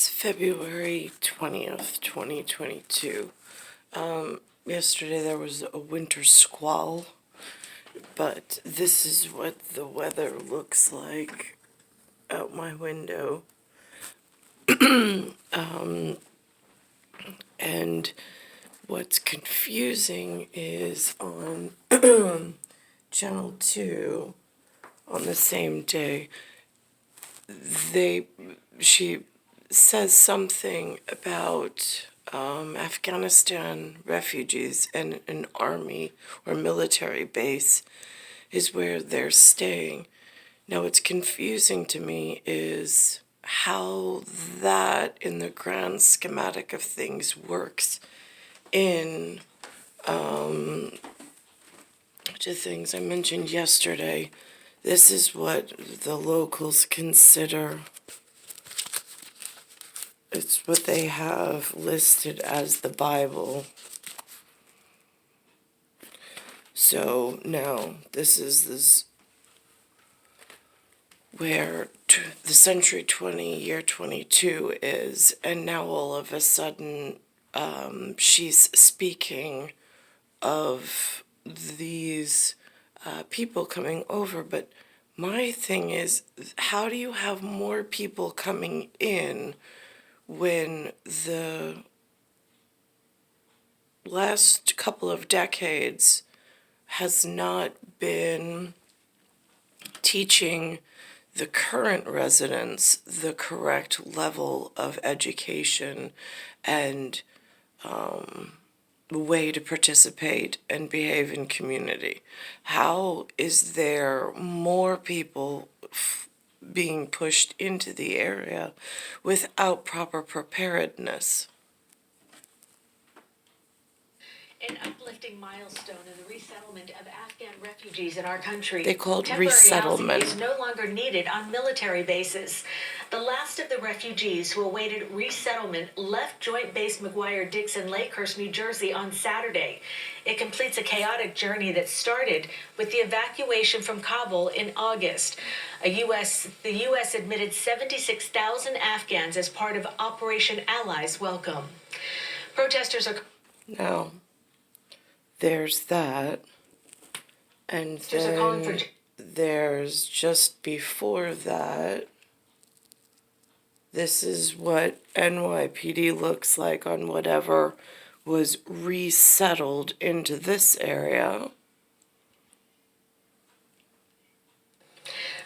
It's February 20th, 2022. Yesterday there was a winter squall, but this is what the weather looks like out my window. And what's confusing is on Channel 2 on the same day, she says something about Afghanistan refugees and an army or military base is where they're staying. Now, what's confusing to me is how that, in the grand schematic of things, works in to things I mentioned yesterday. This is what the locals consider. It's what they have listed as the Bible. So now this is where the century 20, year 22 is, and now all of a sudden she's speaking of these people coming over. But my thing is, how do you have more people coming in when the last couple of decades has not been teaching the current residents the correct level of education and way to participate and behave in community? How is there more people being pushed into the area without proper preparedness? An uplifting milestone in the resettlement of Afghan refugees in our country. They call it Temporary resettlement. housing is no longer needed on military bases. The last of the refugees who awaited resettlement left Joint Base McGuire-Dixon Lakehurst, New Jersey on Saturday. It completes a chaotic journey that started with the evacuation from Kabul in August. The U.S. admitted 76,000 Afghans as part of Operation Allies Welcome. Protesters are... Now, there's that, and then there's just before that, this is what NYPD looks like on whatever was resettled into this area.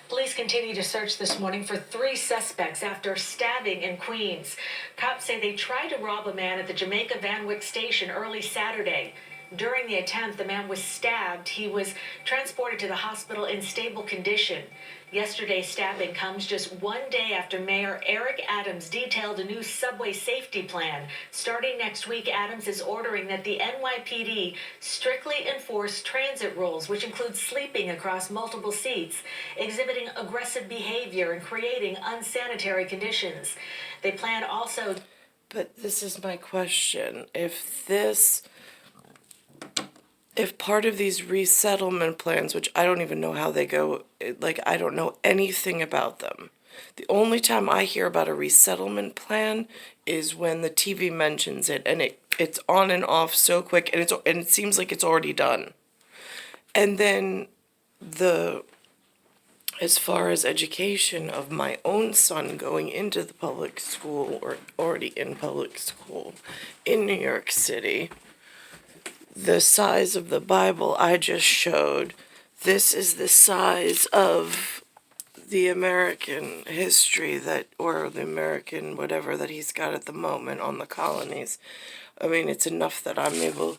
Police continue to search this morning for 3 suspects after stabbing in Queens. Cops say they tried to rob a man at the Jamaica Van Wyck station early Saturday. During the attempt, the man was stabbed. He was transported to the hospital in stable condition. Yesterday's stabbing comes just one day after Mayor Eric Adams detailed a new subway safety plan. Starting next week, Adams is ordering that the NYPD strictly enforce transit rules, which include sleeping across multiple seats, exhibiting aggressive behavior, and creating unsanitary conditions. They plan also... But this is my question. If part of these resettlement plans, which I don't even know how they go, like, I don't know anything about them. The only time I hear about a resettlement plan is when the TV mentions it, and it's on and off so quick, and it seems like it's already done. And then as far as education of my own son going into the public school, or already in public school in New York City, the size of the Bible I just showed, this is the size of the American history or the American whatever that he's got at the moment on the colonies. I mean, it's enough that I'm able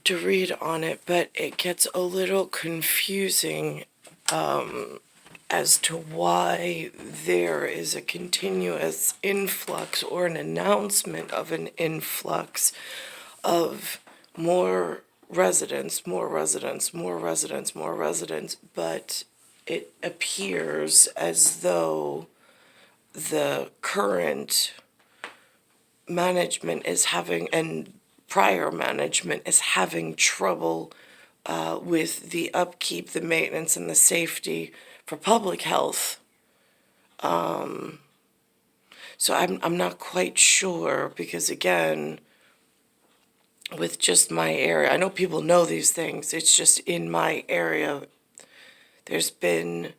to read on it, but it gets a little confusing as to why there is a continuous influx or an announcement of an influx of more residents, but it appears as though the current management is having, and prior management is having trouble with the upkeep, the maintenance, and the safety for public health. So I'm not quite sure, because again, with just my area, I know people know these things, it's just in my area, there's been,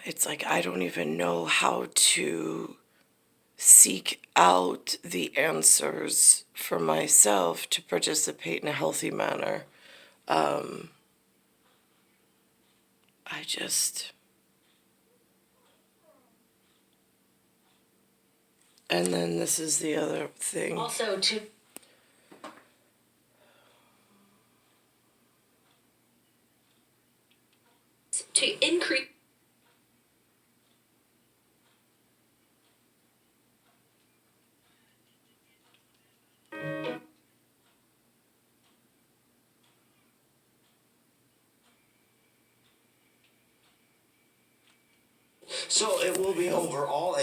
it's like I don't even know how to seek out the answers for myself to participate in a healthy manner. I just, and then this is the other thing. Also, to increase. So it will be overall.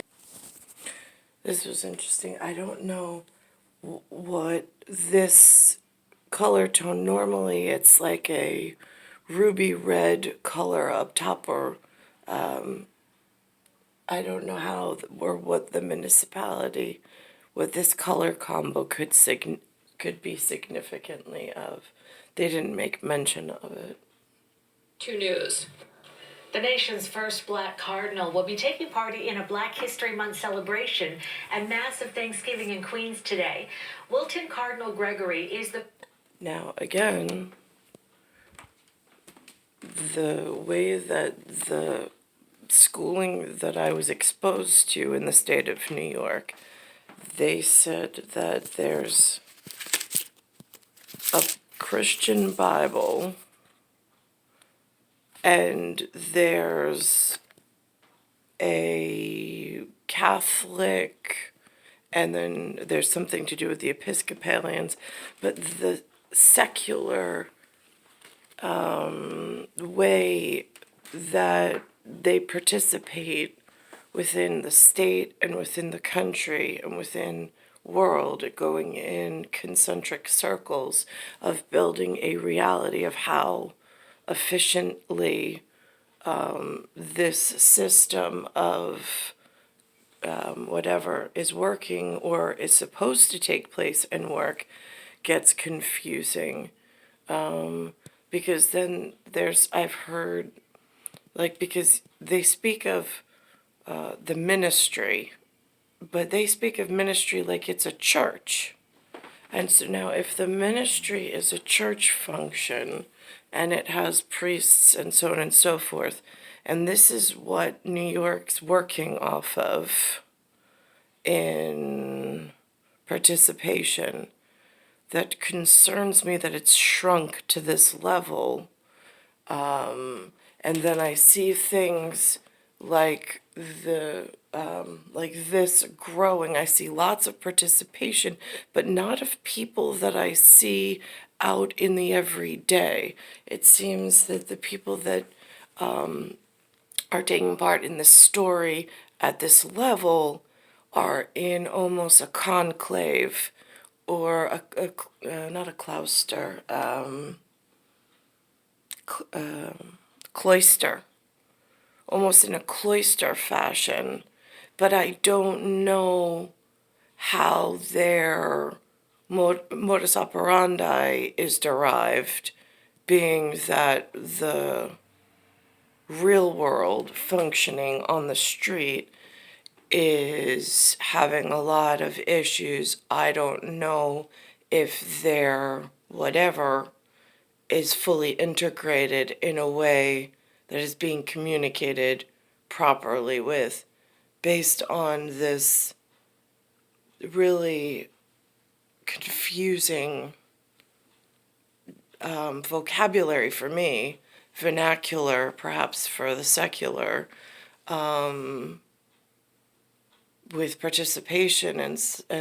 This was interesting. I don't know what this color tone, normally it's like a ruby red color up top, or I don't know how or what the municipality, what this color combo could be significantly of. They didn't make mention of it. 2 News. The nation's first black cardinal will be taking part in a Black History Month celebration and massive Thanksgiving in Queens today. Wilton Cardinal Gregory is the... Now, again, the way that the schooling that I was exposed to in the state of New York, they said that there's a Christian Bible and there's a Catholic, and then there's something to do with the Episcopalians, but the secular way that they participate within the state and within the country and within world, going in concentric circles of building a reality of how efficiently this system of whatever is working or is supposed to take place and work gets confusing. Because then I've heard, like, because they speak of the ministry, but they speak of ministry like it's a church. And so now if the ministry is a church function and it has priests and so on and so forth, and this is what New York's working off of in participation, that concerns me that it's shrunk to this level. And then I see things like like this growing. I see lots of participation, but not of people that I see out in the everyday. It seems that the people that are taking part in this story at this level are in almost a conclave, or not a cloister, cloister, almost in a cloister fashion, but I don't know how their modus operandi is derived, being that the real world functioning on the street is having a lot of issues. I don't know if their whatever is fully integrated in a way that is being communicated properly with, based on this really confusing vocabulary for me, vernacular perhaps for the secular, with participation and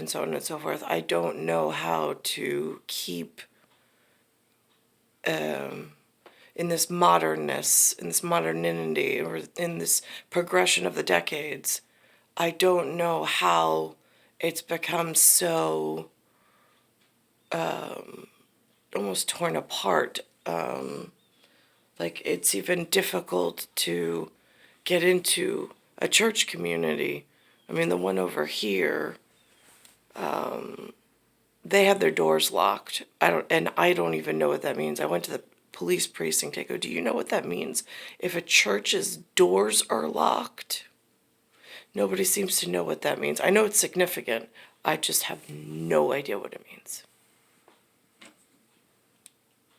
so on and so forth. I don't know how to keep in this modernness, in this modernity, or in this progression of the decades. I don't know how it's become so almost torn apart. Like, it's even difficult to get into a church community. I mean, the one over here, they have their doors locked. I don't even know what that means. I went to the police precinct. I go, do you know what that means? If a church's doors are locked? Nobody seems to know what that means. I know it's significant. I just have no idea what it means.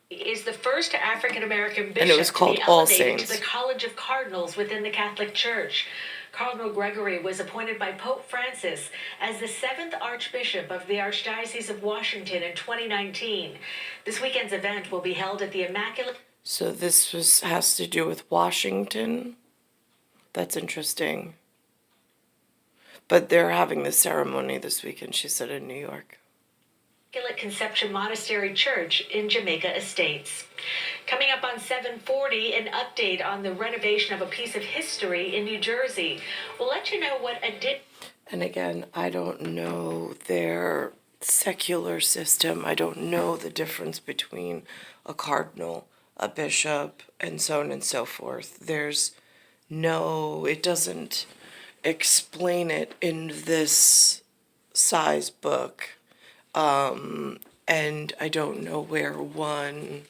Is the first African-American And it was bishop to called be All elevated to Saints. the College of Cardinals within the Catholic Church. Cardinal Gregory was appointed by Pope Francis as the 7th Archbishop of the Archdiocese of Washington in 2019. This weekend's event will be held at the Immaculate... So this has to do with Washington. That's interesting. But they're having the ceremony this weekend, she said, in New York. Immaculate Conception Monastery Church in Jamaica Estates. Coming up on 7:40, an update on the renovation of a piece of history in New Jersey. We'll let you know what And again, I don't know their secular system. I don't know the difference between a cardinal, a bishop, and so on and so forth. It doesn't explain it in this size book. And I don't know where one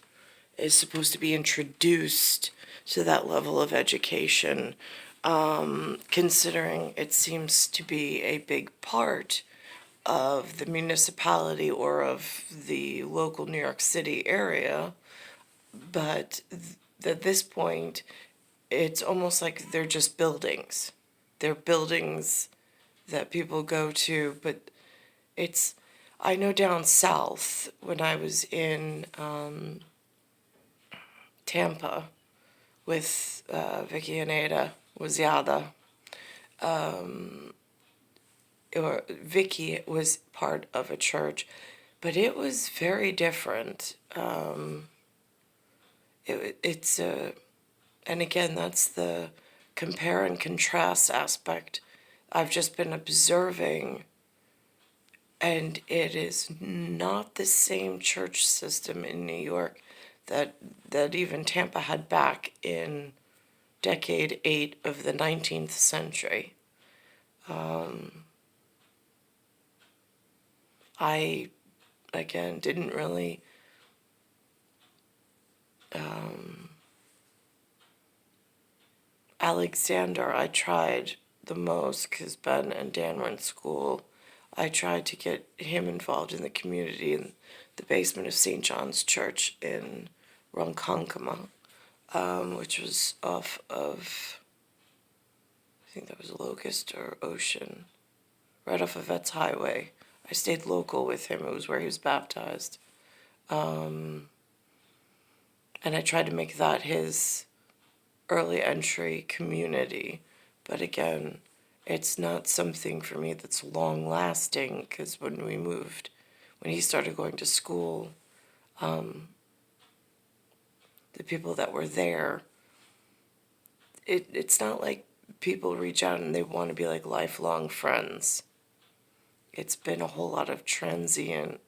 is supposed to be introduced to that level of education, considering it seems to be a big part of the municipality or of the local New York City area. But at this point, it's almost like they're just buildings. They're buildings that people go to, but I know down south when I was in Tampa with Vicky and Ada Waziada, Vicky was part of a church, but it was very different. And again, that's the compare and contrast aspect. I've just been observing, and it is not the same church system in New York that even Tampa had back in decade 8 of the 19th century. I, again, didn't really Alexander, I tried the most because Ben and Dan were in school. I tried to get him involved in the community in the basement of St. John's Church in Ronkonkoma, which was off of, I think that was Locust or Ocean, right off of Vets Highway. I stayed local with him. It was where he was baptized. And I tried to make that his early entry community. But again, it's not something for me that's long lasting, because when he started going to school, the people that were there, it's not like people reach out and they want to be like lifelong friends. It's been a whole lot of transient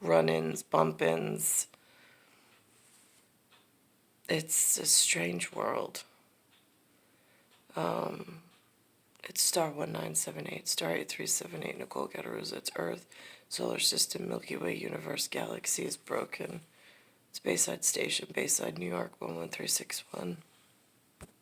run-ins, bump-ins. It's a strange world. It's star 1978, star 8378, Nicole, Cattaruzza. It's Earth, Solar System, Milky Way, Universe, Galaxy is broken. It's Bayside Station, Bayside, New York, 11361.